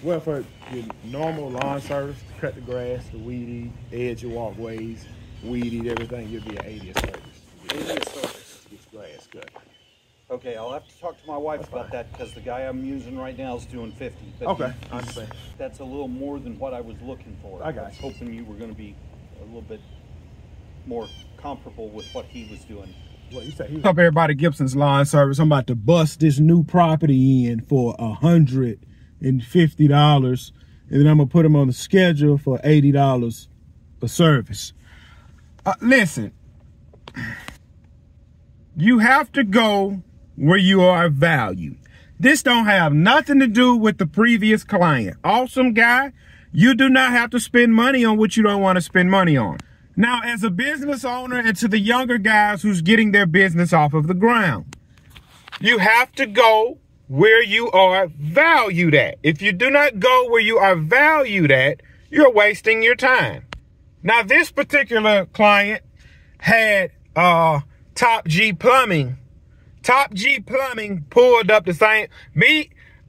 Well, for your normal lawn service, cut the grass, the weed eat, edge your walkways, weed eat everything, you'll be an 80 service. 80 service. Get your grass cut. Okay, I'll have to talk to my wife about that because the guy I'm using right now is doing 50. But Okay, I understand. That's a little more than what I was looking for. I got was you. hoping you were going to be a little bit more comparable with what he was doing. What you say? What's up, everybody? Gibson's Lawn Service. I'm about to bust this new property in for $150, and then I'm gonna put them on the schedule for $80 a service. Listen, you have to go where you are valued. This don't have nothing to do with the previous client. Awesome guy. You do not have to spend money on what you don't want to spend money on. Now, as a business owner and to the younger guys who's getting their business off of the ground, you have to go where you are valued at. If you do not go where you are valued at, you're wasting your time. Now, this particular client had Top G Plumbing. Top G Plumbing pulled up the same.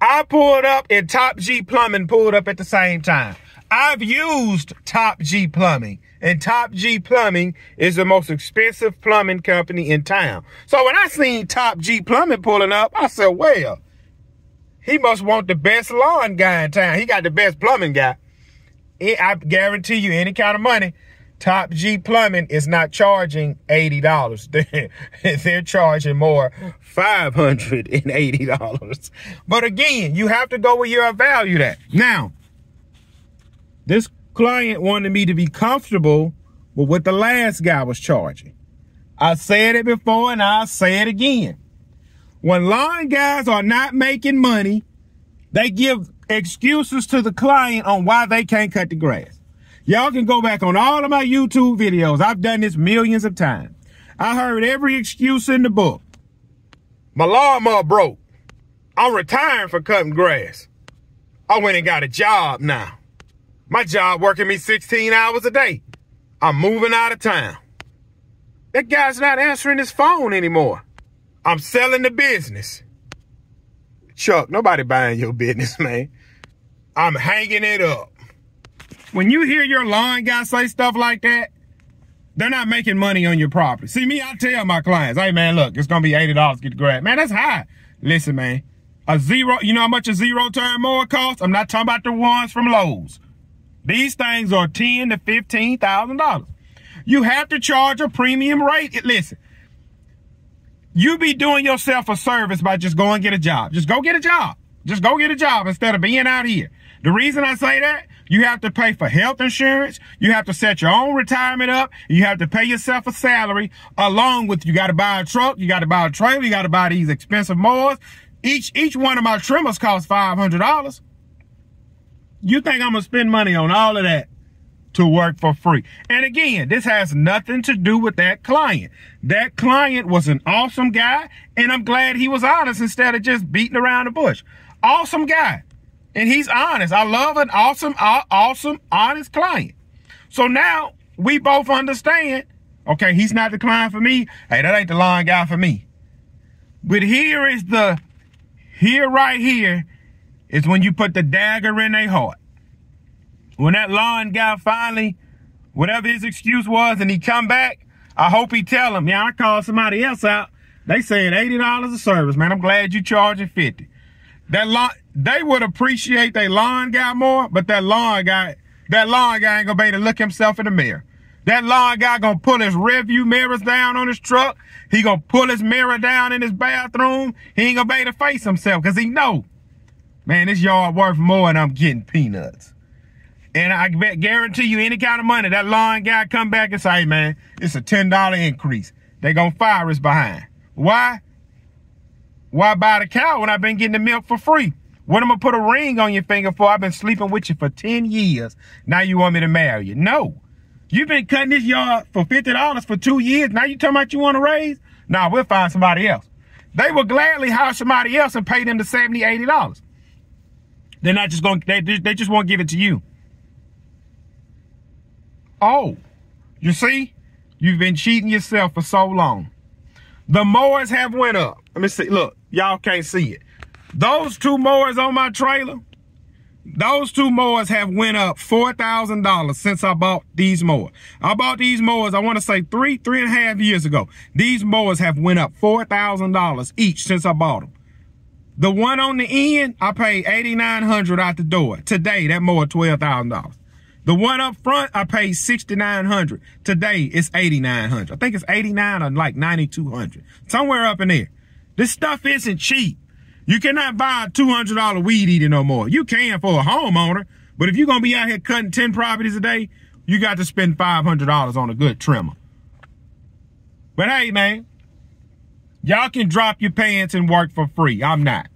I pulled up and Top G Plumbing pulled up at the same time. I've used Top G Plumbing, and Top G Plumbing is the most expensive plumbing company in town. So when I seen Top G Plumbing pulling up, I said, well, he must want the best lawn guy in town. He got the best plumbing guy. I guarantee you, any kind of money, Top G Plumbing is not charging $80. They're charging more, $580. But again, you have to go where you're valued at. Now, this client wanted me to be comfortable with what the last guy was charging. I said it before and I'll say it again. When lawn guys are not making money, they give excuses to the client on why they can't cut the grass. Y'all can go back on all of my YouTube videos. I've done this millions of times. I heard every excuse in the book. My lawnmower broke. I'm retiring for cutting grass. I went and got a job now. My job working me 16 hours a day. I'm moving out of town. That guy's not answering his phone anymore. I'm selling the business. Chuck, nobody buying your business, man. I'm hanging it up. When you hear your lawn guy say stuff like that, they're not making money on your property. See, me, I tell my clients, hey, man, look, it's going to be $80 to get the grass. Man, that's high. Listen, man, you know how much a zero-turn mower costs? I'm not talking about the ones from Lowe's. These things are $10,000 to $15,000. You have to charge a premium rate. Listen, you be doing yourself a service by just going and get a job. Just go get a job. Just go get a job instead of being out here. The reason I say that, you have to pay for health insurance. You have to set your own retirement up. You have to pay yourself a salary along with you got to buy a truck. You got to buy a trailer. You got to buy these expensive mowers. Each one of my trimmers costs $500. You think I'm going to spend money on all of that to work for free? And again, this has nothing to do with that client. That client was an awesome guy, and I'm glad he was honest instead of just beating around the bush. Awesome guy. And he's honest. I love an awesome, honest client. So now we both understand, okay, he's not the client for me. Hey, that ain't the lawn guy for me. But here right here is when you put the dagger in their heart. When that lawn guy finally, whatever his excuse was, and he come back, I hope he tell him, yeah, I called somebody else out. They saying $80 a service, man. I'm glad you charging $50. They would appreciate their lawn guy more, but that lawn guy ain't gonna be able to look himself in the mirror. That lawn guy gonna pull his rear view mirrors down on his truck. He gonna pull his mirror down in his bathroom. He ain't gonna be able to face himself because he know, man, this yard worth more and I'm getting peanuts. And I guarantee you any kind of money, that lawn guy come back and say, hey, man, it's a $10 increase. They gonna fire us behind. Why? Why buy the cow when I've been getting the milk for free? What am I put a ring on your finger for? I've been sleeping with you for 10 years. Now you want me to marry you? No. You've been cutting this yard for $50 for 2 years. Now you talking about you want to raise? Nah, we'll find somebody else. They will gladly hire somebody else and pay them the $70, $80. They're not just going, they just won't give it to you. Oh, you see? You've been cheating yourself for so long. The mowers have went up. Let me see. Look, y'all can't see it. Those two mowers on my trailer, Those two mowers have went up $4,000 since I bought these mowers. I bought these mowers, I want to say three and a half years ago. These mowers have went up $4,000 each since I bought them. The one on the end, I paid $8,900 out the door. Today, that mower $12,000. The one up front, I paid $6,900. Today, it's $8,900. I think it's $8,900 or like $9,200. Somewhere up in there. This stuff isn't cheap. You cannot buy a $200 weed eater no more. You can for a homeowner, but if you're going to be out here cutting 10 properties a day, you got to spend $500 on a good trimmer. But hey, man, y'all can drop your pants and work for free. I'm not.